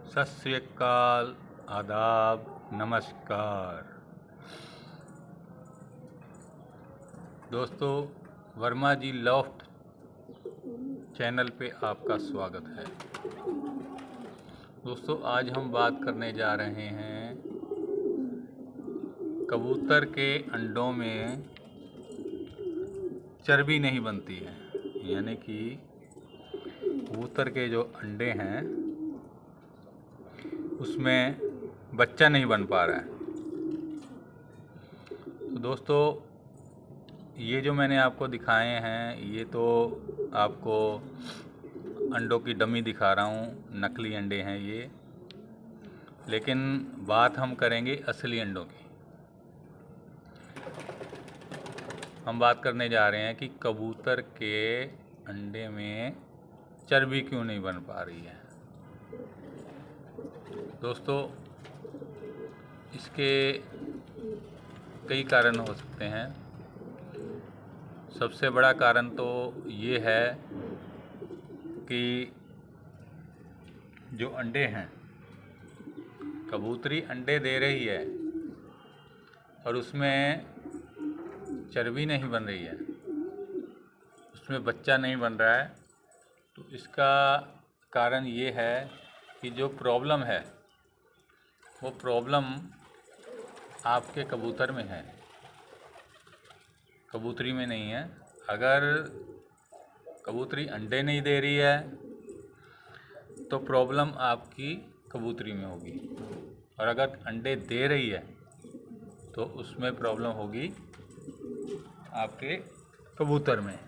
सत श्री अकाल, आदाब, नमस्कार। दोस्तों, वर्मा जी लॉफ्ट चैनल पे आपका स्वागत है। दोस्तों, आज हम बात करने जा रहे हैं कबूतर के अंडों में चर्बी नहीं बनती है, यानी कि कबूतर के जो अंडे हैं उसमें बच्चा नहीं बन पा रहा है। तो दोस्तों, ये जो मैंने आपको दिखाए हैं ये तो आपको अंडों की डमी दिखा रहा हूँ, नकली अंडे हैं ये। लेकिन बात हम करेंगे असली अंडों की। हम बात करने जा रहे हैं कि कबूतर के अंडे में चर्बी क्यों नहीं बन पा रही है। दोस्तों, इसके कई कारण हो सकते हैं। सबसे बड़ा कारण तो ये है कि जो अंडे हैं, कबूतरी अंडे दे रही है और उसमें चर्बी नहीं बन रही है, उसमें बच्चा नहीं बन रहा है। तो इसका कारण ये है कि जो प्रॉब्लम है वो प्रॉब्लम आपके कबूतर में है, कबूतरी में नहीं है। अगर कबूतरी अंडे नहीं दे रही है तो प्रॉब्लम आपकी कबूतरी में होगी, और अगर अंडे दे रही है तो उसमें प्रॉब्लम होगी आपके कबूतर में।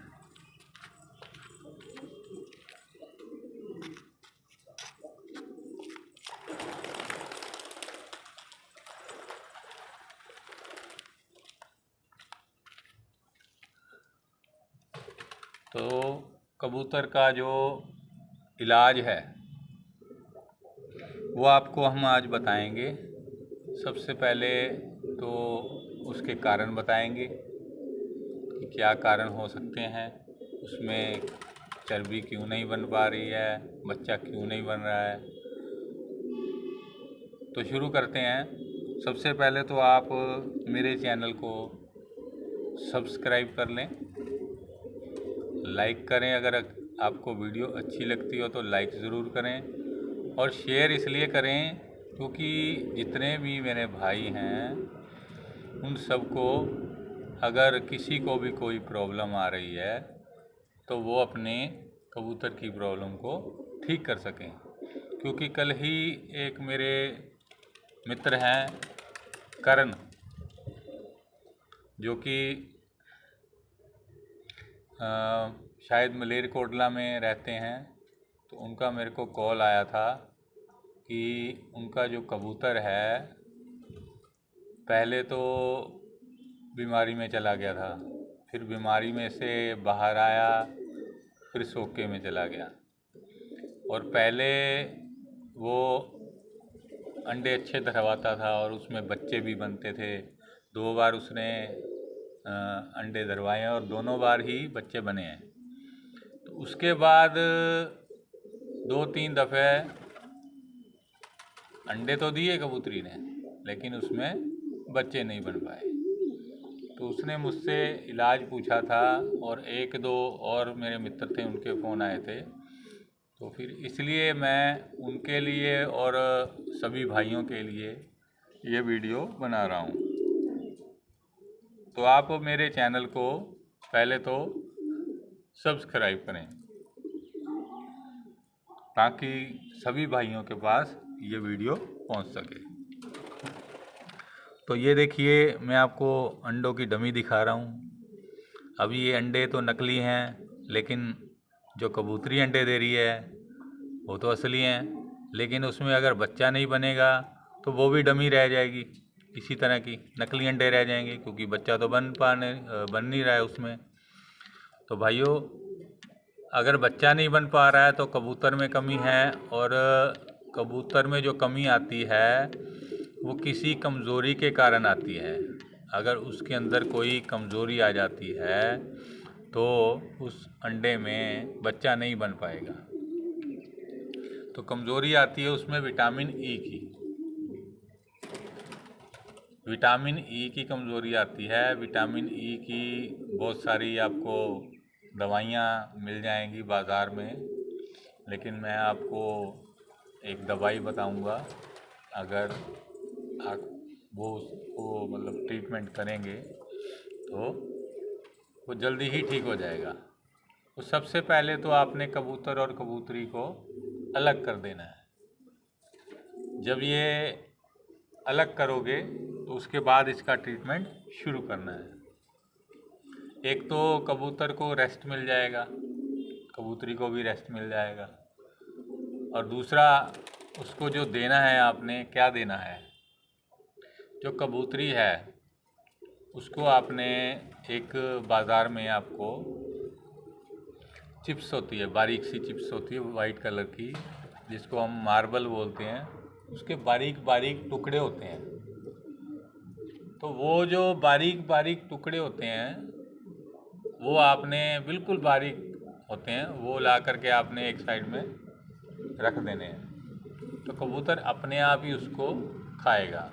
तो कबूतर का जो इलाज है वो आपको हम आज बताएंगे। सबसे पहले तो उसके कारण बताएंगे कि क्या कारण हो सकते हैं, उसमें चर्बी क्यों नहीं बन पा रही है, बच्चा क्यों नहीं बन रहा है। तो शुरू करते हैं। सबसे पहले तो आप मेरे चैनल को सब्सक्राइब कर लें, लाइक करें। अगर आपको वीडियो अच्छी लगती हो तो लाइक ज़रूर करें, और शेयर इसलिए करें क्योंकि जितने भी मेरे भाई हैं उन सबको अगर किसी को भी कोई प्रॉब्लम आ रही है तो वो अपने कबूतर की प्रॉब्लम को ठीक कर सकें। क्योंकि कल ही एक मेरे मित्र हैं करण, जो कि शायद मलेरकोटला में रहते हैं। तो उनका मेरे को कॉल आया था कि उनका जो कबूतर है पहले तो बीमारी में चला गया था, फिर बीमारी में से बाहर आया, फिर सोके में चला गया। और पहले वो अंडे अच्छे धरवाता था और उसमें बच्चे भी बनते थे। 2 बार उसने अंडे धरवाए हैं और दोनों बार ही बच्चे बने हैं। तो उसके बाद 2-3 दफ़े अंडे तो दिए कबूतरी ने, लेकिन उसमें बच्चे नहीं बन पाए। तो उसने मुझसे इलाज पूछा था, और 1-2 और मेरे मित्र थे, उनके फ़ोन आए थे। तो फिर इसलिए मैं उनके लिए और सभी भाइयों के लिए ये वीडियो बना रहा हूँ। तो आप मेरे चैनल को पहले तो सब्सक्राइब करें ताकि सभी भाइयों के पास ये वीडियो पहुंच सके। तो ये देखिए, मैं आपको अंडों की डमी दिखा रहा हूँ। अभी ये अंडे तो नकली हैं, लेकिन जो कबूतरी अंडे दे रही है वो तो असली हैं। लेकिन उसमें अगर बच्चा नहीं बनेगा तो वो भी डमी रह जाएगी, इसी तरह की नकली अंडे रह जाएंगे, क्योंकि बच्चा तो बन नहीं रहा है उसमें। तो भाइयों, अगर बच्चा नहीं बन पा रहा है तो कबूतर में कमी है, और कबूतर में जो कमी आती है वो किसी कमज़ोरी के कारण आती है। अगर उसके अंदर कोई कमज़ोरी आ जाती है तो उस अंडे में बच्चा नहीं बन पाएगा। तो कमज़ोरी आती है उसमें विटामिन ई की। विटामिन ई की कमज़ोरी आती है। विटामिन ई की बहुत सारी आपको दवाइयाँ मिल जाएंगी बाज़ार में, लेकिन मैं आपको एक दवाई बताऊंगा। अगर आप वो उसको मतलब ट्रीटमेंट करेंगे तो वो जल्दी ही ठीक हो जाएगा। तो सबसे पहले तो आपने कबूतर और कबूतरी को अलग कर देना है। जब ये अलग करोगे तो उसके बाद इसका ट्रीटमेंट शुरू करना है। एक तो कबूतर को रेस्ट मिल जाएगा, कबूतरी को भी रेस्ट मिल जाएगा, और दूसरा उसको जो देना है आपने क्या देना है। जो कबूतरी है उसको आपने एक बाज़ार में आपको चिप्स होती है, बारीक सी चिप्स होती है वाइट कलर की, जिसको हम मार्बल बोलते हैं। उसके बारीक बारीक टुकड़े होते हैं। तो वो जो बारीक बारीक टुकड़े होते हैं वो आपने बिल्कुल बारीक होते हैं, वो ला करके आपने एक साइड में रख देने हैं। तो कबूतर अपने आप ही उसको खाएगा।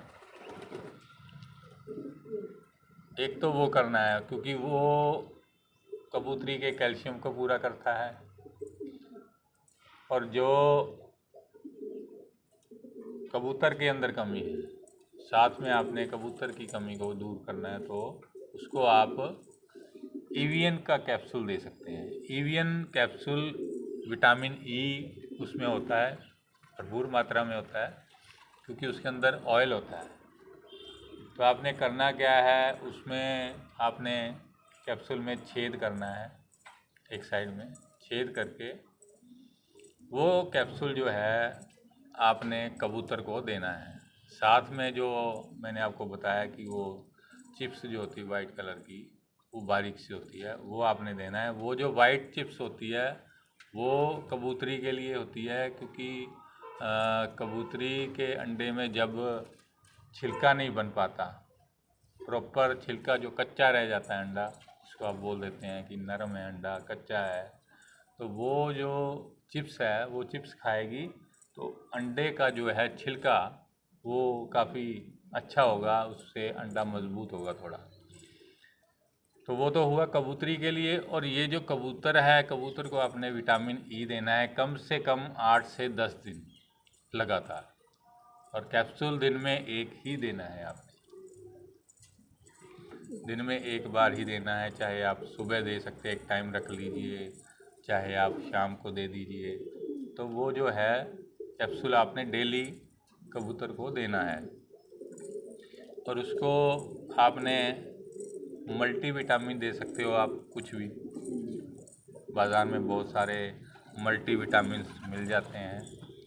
एक तो वो करना है, क्योंकि वो कबूतरी के कैल्शियम को पूरा करता है, और जो कबूतर के अंदर कमी है साथ में आपने कबूतर की कमी को दूर करना है, तो उसको आप ईवीएन का कैप्सूल दे सकते हैं। ईवीएन कैप्सूल विटामिन ई उसमें होता है, भरपूर मात्रा में होता है, क्योंकि उसके अंदर ऑयल होता है। तो आपने करना क्या है, उसमें आपने कैप्सूल में छेद करना है, एक साइड में छेद करके वो कैप्सूल जो है आपने कबूतर को देना है। साथ में जो मैंने आपको बताया कि वो चिप्स जो होती है वाइट कलर की, वो बारीक सी होती है, वो आपने देना है। वो जो वाइट चिप्स होती है वो कबूतरी के लिए होती है, क्योंकि कबूतरी के अंडे में जब छिलका नहीं बन पाता, प्रॉपर छिलका जो कच्चा रह जाता है अंडा, उसको आप बोल देते हैं कि नरम है अंडा, कच्चा है, तो वो जो चिप्स है वो चिप्स खाएगी तो अंडे का जो है छिलका वो काफ़ी अच्छा होगा, उससे अंडा मजबूत होगा थोड़ा। तो वो तो हुआ कबूतरी के लिए। और ये जो कबूतर है, कबूतर को आपने विटामिन ई देना है कम से कम 8 से 10 दिन लगातार, और कैप्सूल दिन में एक ही देना है आपने, दिन में एक बार ही देना है। चाहे आप सुबह दे सकते हैं, एक टाइम रख लीजिए, चाहे आप शाम को दे दीजिए। तो वो जो है कैप्सूल आपने डेली कबूतर को देना है। और उसको आपने मल्टीविटामिन दे सकते हो आप, कुछ भी बाज़ार में बहुत सारे मल्टीविटामिन मिल जाते हैं,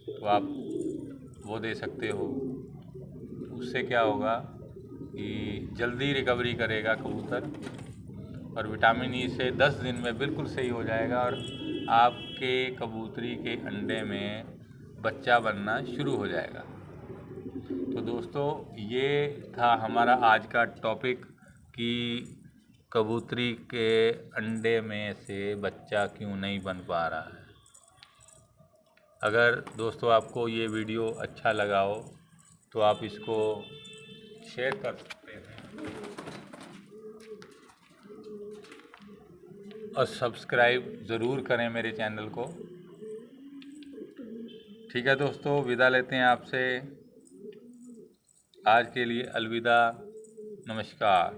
तो आप वो दे सकते हो। उससे क्या होगा कि जल्दी रिकवरी करेगा कबूतर, और विटामिन ई से 10 दिन में बिल्कुल सही हो जाएगा, और आपके कबूतरी के अंडे में बच्चा बनना शुरू हो जाएगा। तो दोस्तों, ये था हमारा आज का टॉपिक कि कबूतरी के अंडे में से बच्चा क्यों नहीं बन पा रहा है। अगर दोस्तों आपको ये वीडियो अच्छा लगा हो तो आप इसको शेयर कर सकते हैं, और सब्सक्राइब ज़रूर करें मेरे चैनल को। ठीक है दोस्तों, विदा लेते हैं आपसे। आज के लिए अलविदा, नमस्कार।